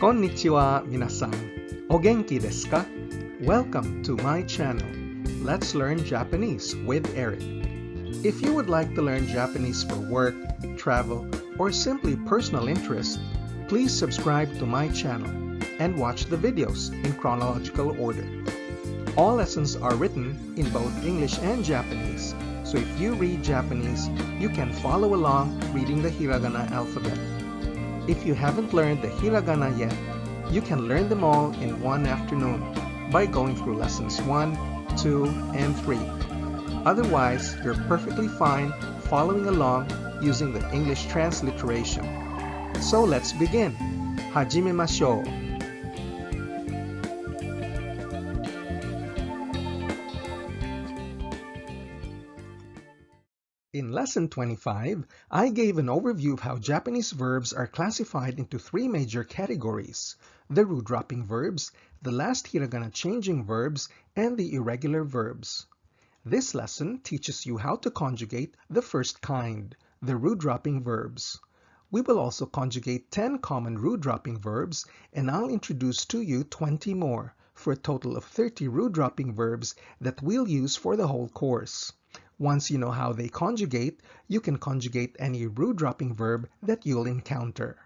Konnichiwa minasan. O genki desu ka? Welcome to my channel. Let's learn Japanese with Eric. If you would like to learn Japanese for work, travel, or simply personal interest, please subscribe to my channel and watch the videos in chronological order. All lessons are written in both English and Japanese, so if you read Japanese, you can follow along reading the hiragana alphabet. If you haven't learned the hiragana yet, you can learn them all in one afternoon by going through lessons 1, 2, and 3. Otherwise, you're perfectly fine following along using the English transliteration. So let's begin. Hajimemashou. In Lesson 25, I gave an overview of how Japanese verbs are classified into three major categories: the root-dropping verbs, the last hiragana changing verbs, and the irregular verbs. This lesson teaches you how to conjugate the first kind, the root-dropping verbs. We will also conjugate 10 common root-dropping verbs, and I'll introduce to you 20 more, for a total of 30 root-dropping verbs that we'll use for the whole course. Once you know how they conjugate, you can conjugate any root-dropping verb that you'll encounter.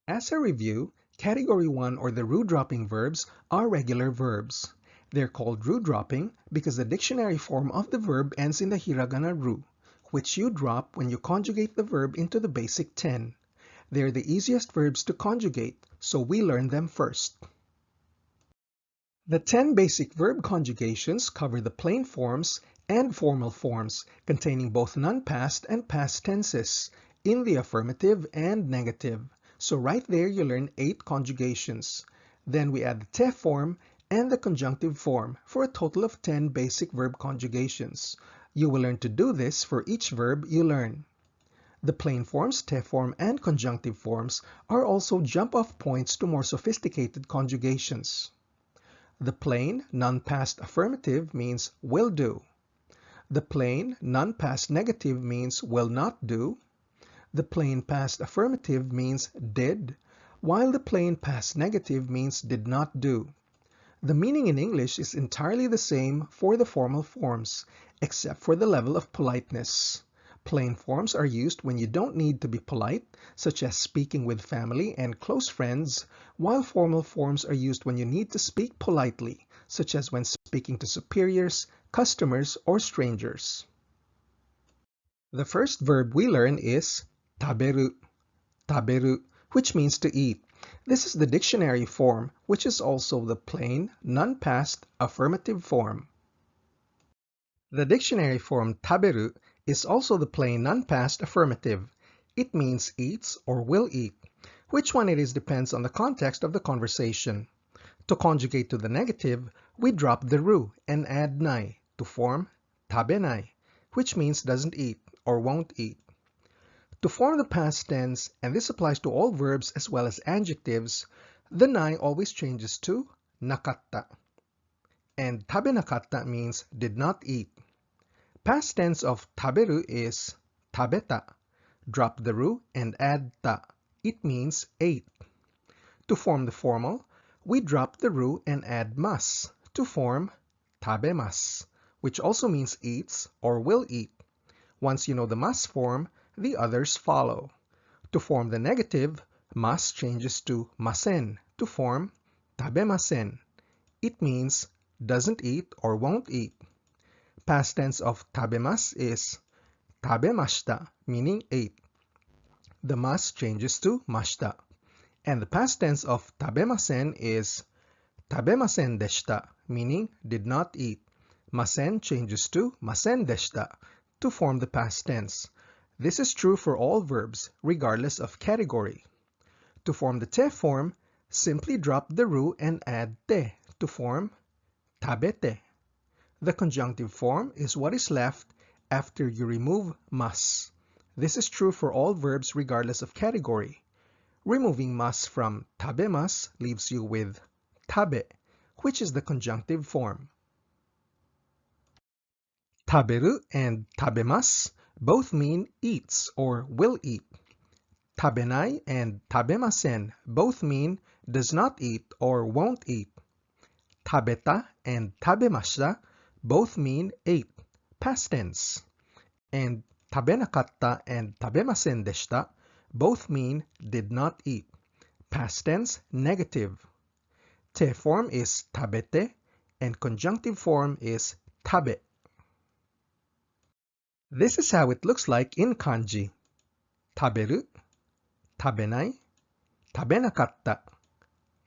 As a review, Category 1 or the root-dropping verbs are regular verbs. They're called root-dropping because the dictionary form of the verb ends in the hiragana ru, which you drop when you conjugate the verb into the basic 10. They're the easiest verbs to conjugate, so we learn them first. The 10 basic verb conjugations cover the plain forms and formal forms, containing both non-past and past tenses, in the affirmative and negative. So right there you learn 8 conjugations. Then we add the te form and the conjunctive form for a total of 10 basic verb conjugations. You will learn to do this for each verb you learn. The plain forms, te form, and conjunctive forms are also jump-off points to more sophisticated conjugations. The plain, non-past affirmative means will do. The plain, non-past negative means will not do. The plain past affirmative means did, while the plain past negative means did not do. The meaning in English is entirely the same for the formal forms, except for the level of politeness. Plain forms are used when you don't need to be polite, such as speaking with family and close friends, while formal forms are used when you need to speak politely, such as when speaking to superiors, customers, or strangers. The first verb we learn is taberu, taberu, which means to eat. This is the dictionary form, which is also the plain, non-past affirmative form. The dictionary form taberu is also the plain non-past affirmative. It means eats or will eat. Which one it is depends on the context of the conversation. To conjugate to the negative, we drop the ru and add nai to form tabenai, which means doesn't eat or won't eat. To form the past tense, and this applies to all verbs as well as adjectives, the nai always changes to nakatta. And tabenakatta means did not eat. Past tense of taberu is tabeta. Drop the ru and add ta. It means ate. To form the formal, we drop the ru and add mas to form tabemas, which also means eats or will eat. Once you know the mas form, the others follow. To form the negative, mas changes to masen to form tabemasen. It means doesn't eat or won't eat. Past tense of tabemas is tabemashita, meaning ate. The mas changes to mashita. And the past tense of tabemasen is tabemasen deshita, meaning did not eat. Masen changes to masen deshita to form the past tense. This is true for all verbs, regardless of category. To form the te form, simply drop the ru and add te to form tabete. The conjunctive form is what is left after you remove mas. This is true for all verbs regardless of category. Removing mas from tabemas leaves you with tabe, which is the conjunctive form. Taberu and tabemas both mean eats or will eat. tabenai and tabemasen both mean does not eat or won't eat. Tabeta and tabemashita both mean ate, past tense. And tabenakatta and tabemasen deshita both mean did not eat, past tense, negative. Te form is tabete and conjunctive form is tabe. This is how it looks like in kanji. Taberu, tabenai, tabenakatta,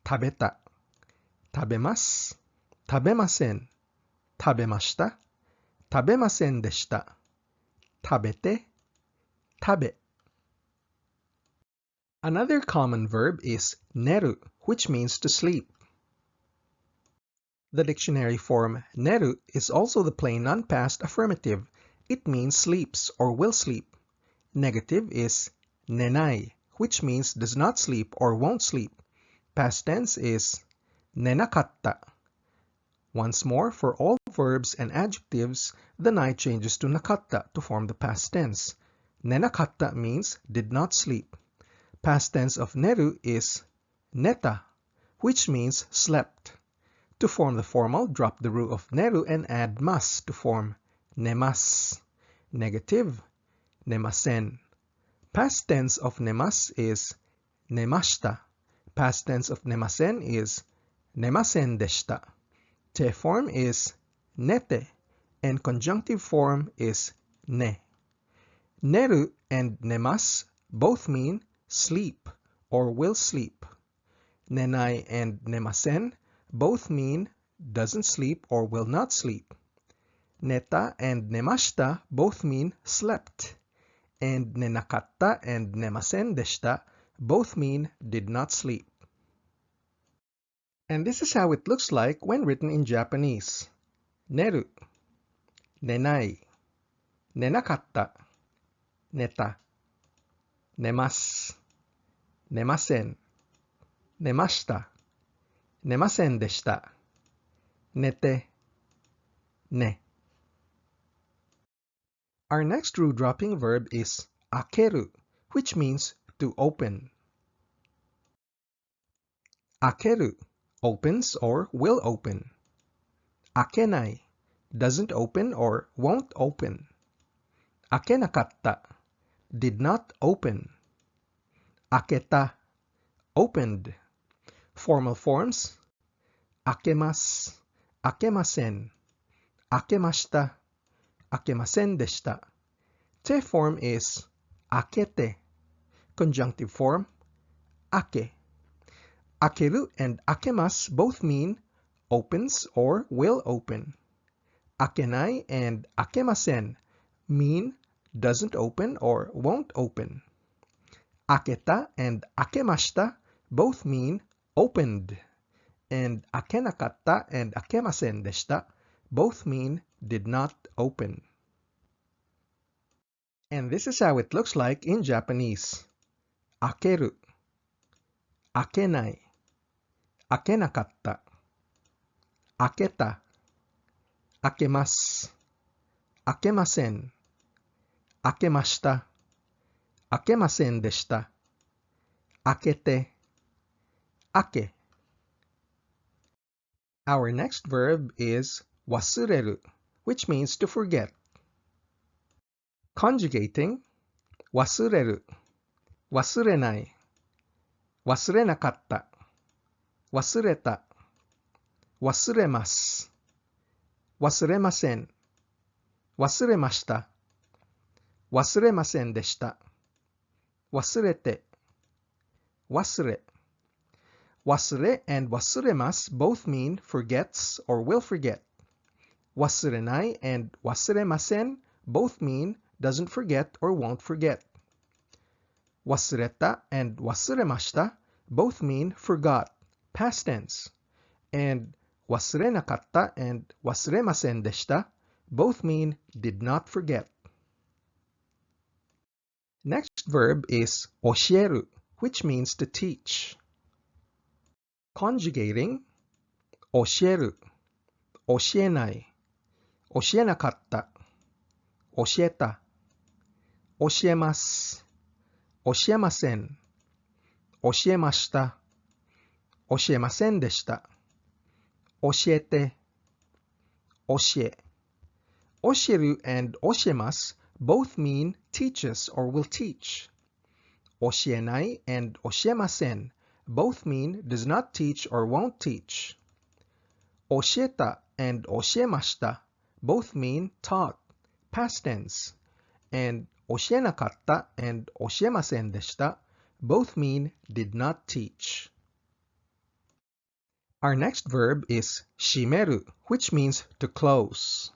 tabeta, tabemasu, tabemasen, tabemashita, tabemasen deshita, tabete, tabe. Another common verb is neru, which means to sleep. The dictionary form neru is also the plain non-past affirmative. It means sleeps or will sleep. Negative is nenai, which means does not sleep or won't sleep. Past tense is nenakatta. Once more, for all verbs and adjectives, the nai changes to nakatta to form the past tense. Nenakatta means did not sleep. Past tense of neru is neta, which means slept. To form the formal, drop the ru of neru and add mas to form nemas. Negative, nemasen. Past tense of nemas is nemashita. Past tense of nemasen is nemasen deshita. Te form is nete and conjunctive form is ne. Neru and nemas both mean sleep or will sleep. Nenai and nemasen both mean doesn't sleep or will not sleep. Neta and nemashita both mean slept. And nenakatta and nemasen deshita both mean did not sleep. And this is how it looks like when written in Japanese. Neru, nenai, nenakatta, neta, nemasu, nemasen, nemashita, nemasen deshita, nete, ne. Our next ru-dropping verb is akeru, which means to open. Akeru opens or will open. Akenai doesn't open or won't open. Akenakatta did not open. Aketa opened. Formal forms akemasu, akemasen, akemashita, akemasen deshita. Te form is akete. Conjunctive form ake. Akeru and akemasu both mean opens or will open. Akenai and akemasen mean doesn't open or won't open. Aketa and akemashita both mean opened. And akenakatta and akemasen deshita both mean did not open. And this is how it looks like in Japanese. Akeru, akenai, akenakatta, aketa, akemasu, akemasen, akemashita, akemasen deshita, akete, ake. Our next verb is wasureru, which means to forget. Conjugating wasureru, wasurenai, wasurenakatta, wasureta, wasuremasu, wasuremasen, wasuremashita, wasuremasen deshita, wasurete, wasure. Wasure and wasuremasu both mean forgets or will forget. Wasurenai and wasuremasen both mean doesn't forget or won't forget. Wasureta and wasuremashita both mean forgot, past tense. And wasurenakatta and wasuremasen deshita both mean did not forget. Next verb is oshieru, which means to teach. Conjugating oshieru, oshienai, oshienakatta, oshieta, oshiemasu, 教えません、教えました、教えませんでした。教えて、教え。教える and 教えます both mean teach us or will teach. 教えない and 教えません both mean does not teach or won't teach. 教えた and 教えました both mean taught, past tense. And 教えなかった and 教えませんでした both mean did not teach. Our next verb is 閉める, which means to close.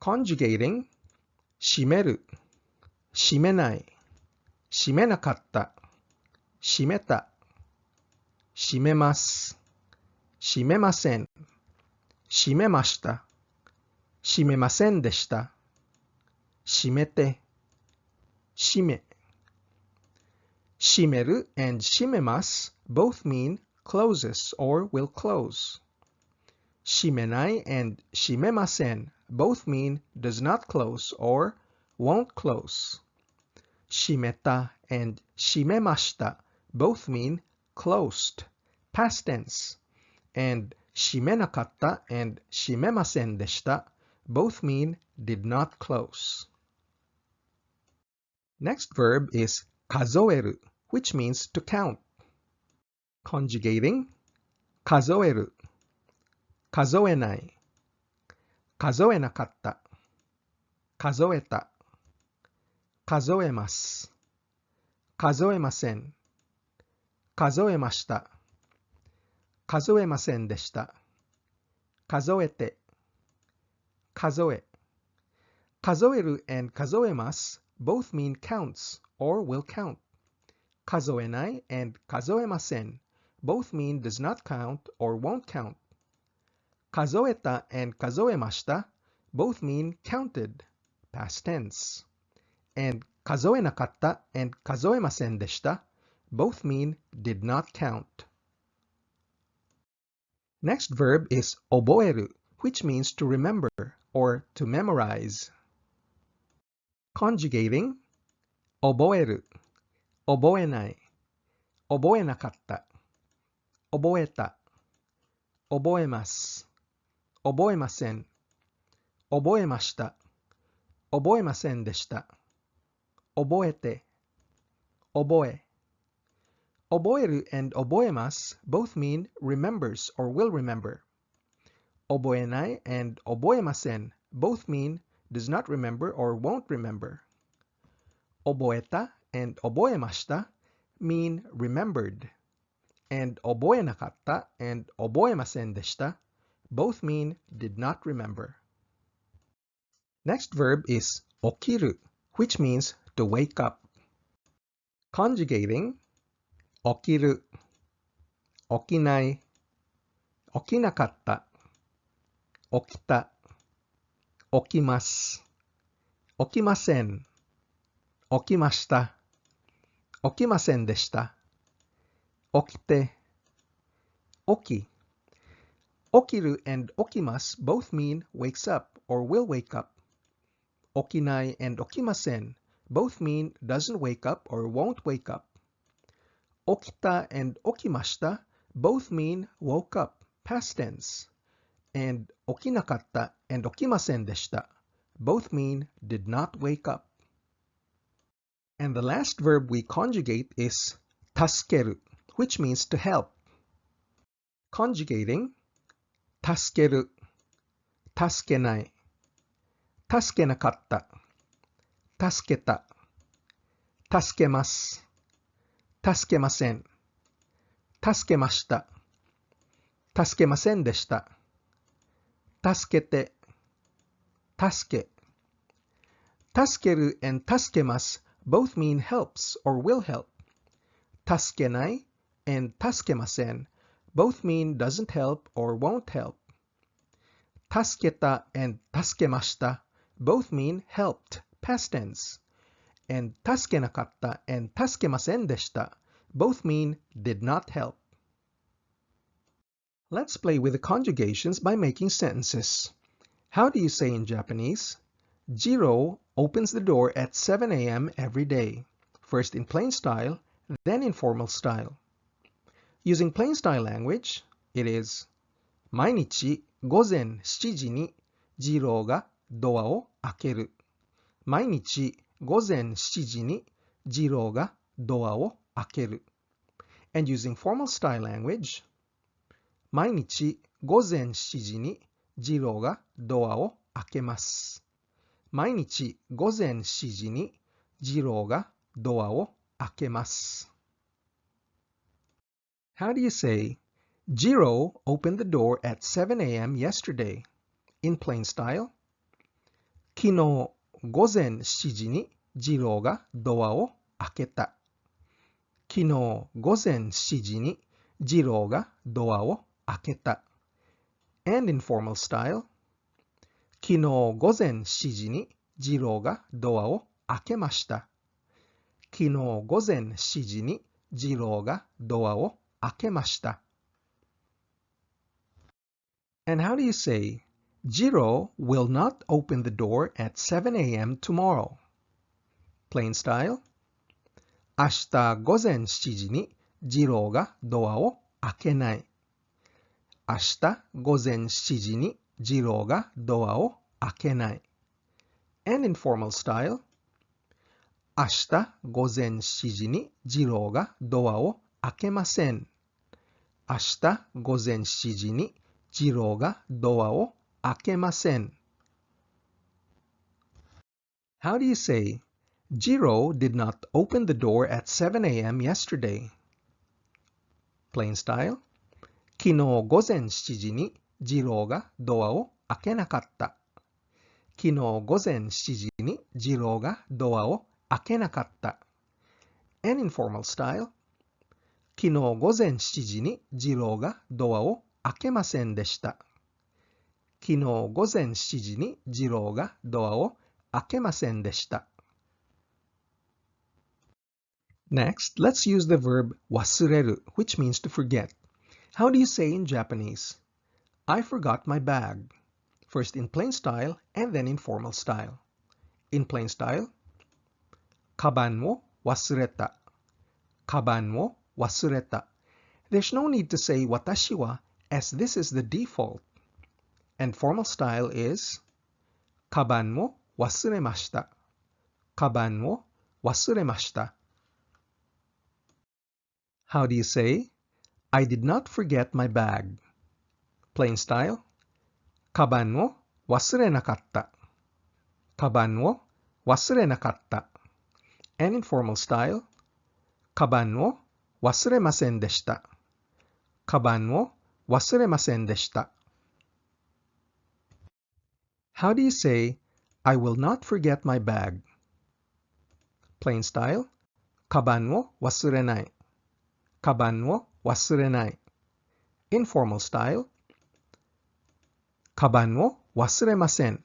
Conjugating 閉める、閉めない、閉めなかった、閉めた、閉めます、閉めません、閉めました、閉めませんでした、閉めて、閉め。閉める and 閉めます both mean closes or will close. 閉めない and 閉めません both mean does not close or won't close. 閉めた and 閉めました both mean closed, past tense. And 閉めなかった and 閉めませんでした both mean did not close. Next verb is 数える, which means to count. Conjugating 数える、数えない、数えなかった、数えた、数えます、数えません、数えました、数えませんでした、数えて、数え。数える and 数えます both mean counts or will count. 数えない and 数えません both mean does not count or won't count. 数えた and 数えました both mean counted, past tense. And 数えなかった and 数えませんでした both mean did not count. Next verb is 覚える, which means to remember or to memorize. Conjugating 覚える、覚えない、覚えなかった、覚えた、覚えます、覚えません、覚えました、覚えませんでした、覚えて、覚え。覚える and 覚えます both mean remembers or will remember. 覚えない and 覚えません both mean does not remember or won't remember. 覚えた and 覚えました mean remembered. And 覚えなかった and 覚えませんでした both mean did not remember. Next verb is 起きる, which means to wake up. Conjugating 起きる、起きない、起きなかった、起きた、起きます、起きません、起きました、起きませんでした、起きて、起き。起きる and 起きます both mean wakes up or will wake up. 起きない and 起きません both mean doesn't wake up or won't wake up. 起きた and 起きました both mean woke up, past tense. And 起きなかった and 起きませんでした both mean did not wake up. And the last verb we conjugate is 助ける, which means to help. Conjugating 助ける、助けない、助けなかった、助けた、助けます、助けません、助けました、助けませんでした、助けて、助け。助ける and 助けます both mean helps or will help. 助けない and 助けません both mean doesn't help or won't help. 助けた and 助けました both mean helped, past tense. And 助けなかった and 助けませんでした both mean did not help. Let's play with the conjugations by making sentences. How do you say in Japanese? Jiro opens the door at 7 a.m. every day. first in plain style, then in formal style. Using plain style language, it is 毎日午前7時に次郎がドアを開ける。毎日午前7時に次郎がドアを開ける。And using formal style language, 毎日午前7時に次郎がドアを開けます。毎日午前7時に次郎がドアを開けます。How do you say, Jiro opened the door at 7 a.m. yesterday? In plain style, 昨日午前7時に次郎がドアを開けた。昨日午前7時に次郎がドアを開けた。And in formal style, 昨日午前7時に次郎がドアを開けました。昨日午前7時に次郎がドアを開けました。And how do you say, Jiro will not open the door at 7 a.m. tomorrow? Plain style, 明日午前7時に次郎がドアを開けない。明日午前7時に次郎がドアを開けない。And in formal style, 明日午前7時に次郎がドアを開けません。明日午前7時に次郎がドアを開けません。How do you say, Jiro did not open the door at 7 a.m. yesterday? Plain style, 昨日午前7時に次郎がドアを開けなかった。昨日午前7時に次郎がドアを開けなかった。And in formal style, 昨日午前7時に次郎がドアを開けませんでした。昨日午前7時に次郎がドアを開けませんでした。Next, let's use the verb 忘れる, which means to forget. How do you say in Japanese? I forgot my bag. First in plain style and then in formal style. In plain style, カバンを忘れた。カバンを忘れた。There's no need to say 私は as this is the default. And formal style is カバンを忘れました。カバンを忘れました。How do you say, I did not forget my bag? Plain style, カバンを忘れなかった。カバンを忘れなかった。And in formal style, カバンを忘れませんでした。カバンを忘れませんでした。How do you say, I will not forget my bag? Plain style, カバンを忘れない。カバンを忘れない。Informal style, カバンを忘れません。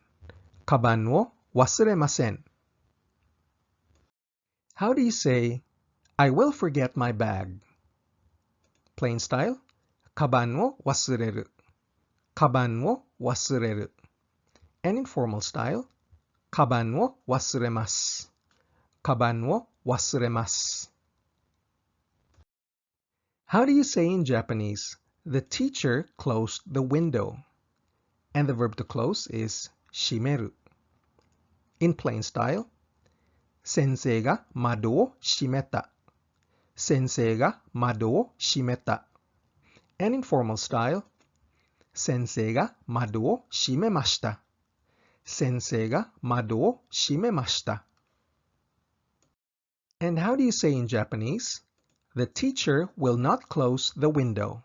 カバンを忘れません。How do you say, I will forget my bag? Plain style, カバンを忘れる。カバンを忘れる。And informal style, カバンを忘れます。カバンを忘れます。How do you say in Japanese, the teacher closed the window? And the verb to close is 閉める。In plain style, 先生が窓を閉めた。先生が窓を閉めた。And in formal style, 先生が窓を閉めました。先生が窓を閉めました。And how do you say in Japanese, the teacher will not close the window?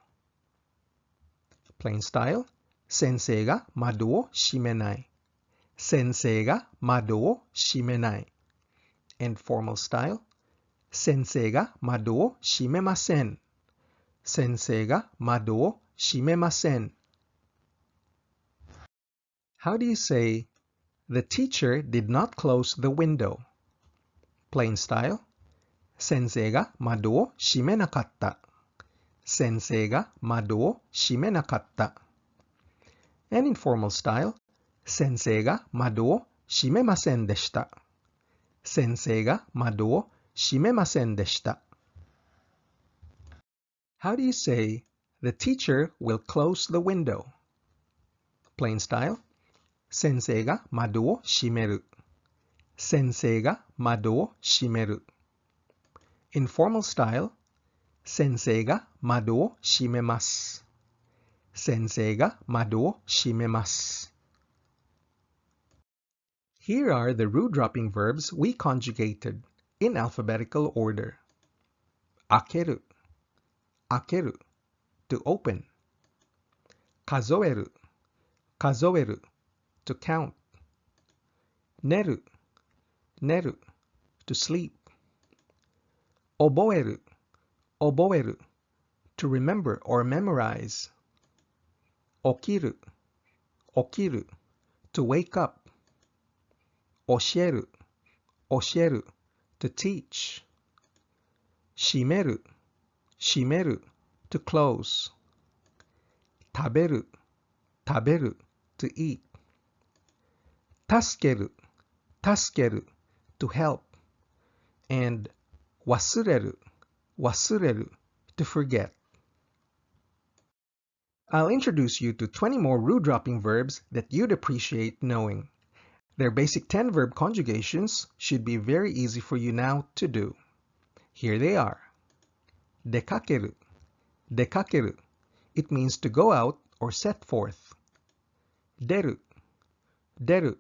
Plain style, 先生が窓を閉めない。先生が窓を閉めない。And formal style, 先生が窓を閉めません。先生が窓を閉めません。How do you say, the teacher did not close the window? Plain style, 先生が窓を閉めなかった。先生が窓を閉めなかった。And in formal style, 先生が窓を閉めませんでした。先生が窓を shimemasen deshita. How do you say, the teacher will close the window? Plain style, sensei ga mado wo shimeru. Sensei ga mado wo shimeru. Informal style, sensei ga mado wo shimemasu. Sensei ga mado wo shimemasu. Here are the root-dropping verbs we conjugated in alphabetical order. Akeru, akeru, to open. Kazoeru, kazoeru, to count. Neru, neru, to sleep. Oboeru, oboeru, to remember or memorize. Okiru, okiru, to wake up. Osheru, osheru, to teach. Shimeru, shimeru, to close. Taberu, taberu, to eat. Tasukeru, tasukeru, to help. And wasureru, wasureru, to forget. I'll introduce you to 20 more root-dropping verbs that you'd appreciate knowing. Their basic 10 verb conjugations should be very easy for you now to do. Here they are. Dekakeru, dekakeru. It means to go out or set forth. Deru, deru,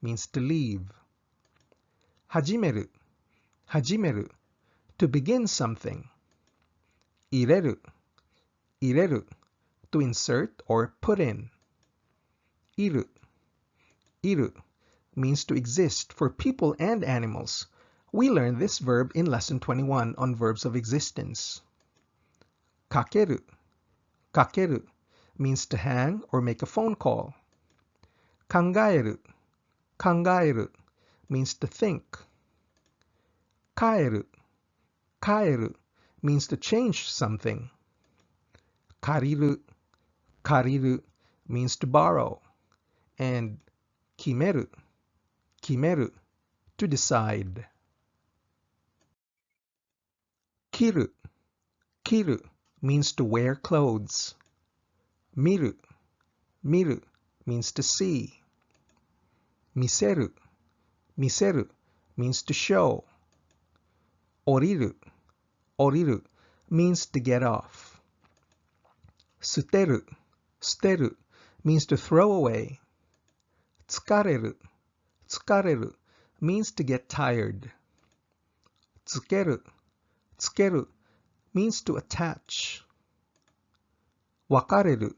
means to leave. Hajimeru, hajimeru, to begin something. Ireru, ireru, to insert or put in. Iru, iru, means to exist for people and animals. We learned this verb in lesson 21 on verbs of existence. Kakeru, kakeru, means to hang or make a phone call. Kangaeru, kangaeru, means to think. Kaeru, kaeru, means to change something. Kariru, kariru, means to borrow. And kimeru, kimeru, to decide. Kiru, kiru, means to wear clothes. Miru, miru, means to see. Miseru, miseru, means to show. Oriru, oriru, means to get off. Suteru, suteru, means to throw away. Tsukareru, tsukareru, means to get tired. Tsukeru, tsukeru, means to attach. Wakareru,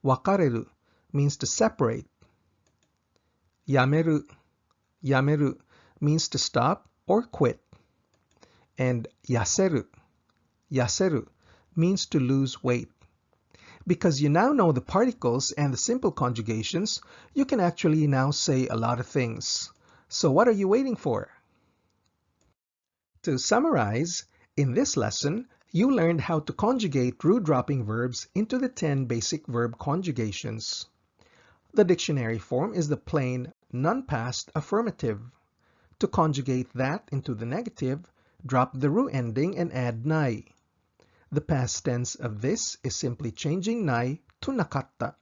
wakareru, means to separate. Yameru, yameru, means to stop or quit. And yaseru, yaseru, means to lose weight. Because you now know the particles and the simple conjugations, you can actually now say a lot of things. So what are you waiting for? To summarize, in this lesson, you learned how to conjugate root-dropping verbs into the 10 basic verb conjugations. The dictionary form is the plain, non-past affirmative. To conjugate that into the negative, drop the ru ending and add nai. The past tense of this is simply changing nai to nakatta.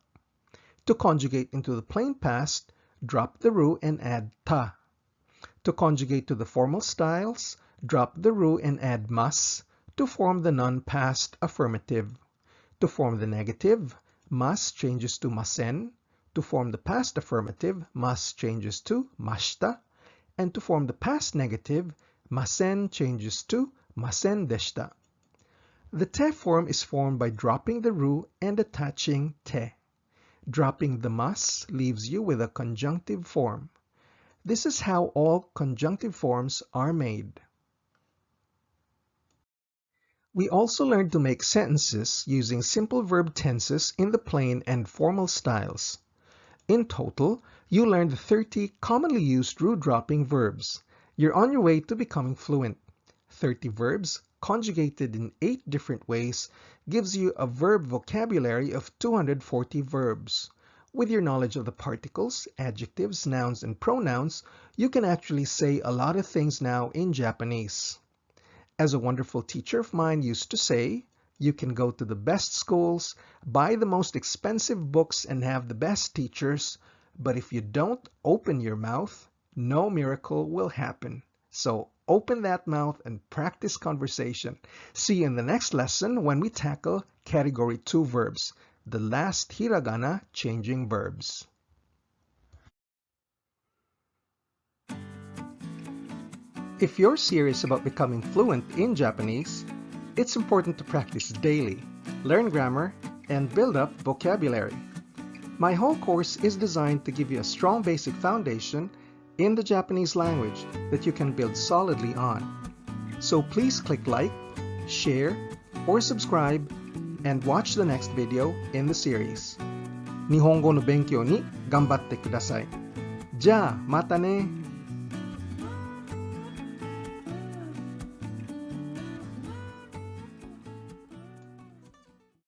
To conjugate into the plain past, drop the ru and add ta. To conjugate to the formal styles, drop the ru and add mas to form the non-past affirmative. To form the negative, mas changes to masen. To form the past affirmative, mas changes to mashita. And to form the past negative, masen changes to masen deshita. The te form is formed by dropping the ru and attaching te. Dropping the mas leaves you with a conjunctive form. This is how all conjunctive forms are made. We also learned to make sentences using simple verb tenses in the plain and formal styles. In total, you learned 30 commonly used root-dropping verbs. You're on your way to becoming fluent. 30 verbs, conjugated in 8 different ways, gives you a verb vocabulary of 240 verbs. With your knowledge of the particles, adjectives, nouns, and pronouns, you can actually say a lot of things now in Japanese. As a wonderful teacher of mine used to say, you can go to the best schools, buy the most expensive books, and have the best teachers, but if you don't open your mouth, no miracle will happen. So open that mouth and practice conversation. See you in the next lesson when we tackle Category 2 verbs, the last hiragana changing verbs. If you're serious about becoming fluent in Japanese, it's important to practice daily, learn grammar, and build up vocabulary. My whole course is designed to give you a strong basic foundation in the Japanese language that you can build solidly on. So please click like, share, or subscribe, and watch the next video in the series. 日本語の勉強に頑張ってください。じゃあ、またね。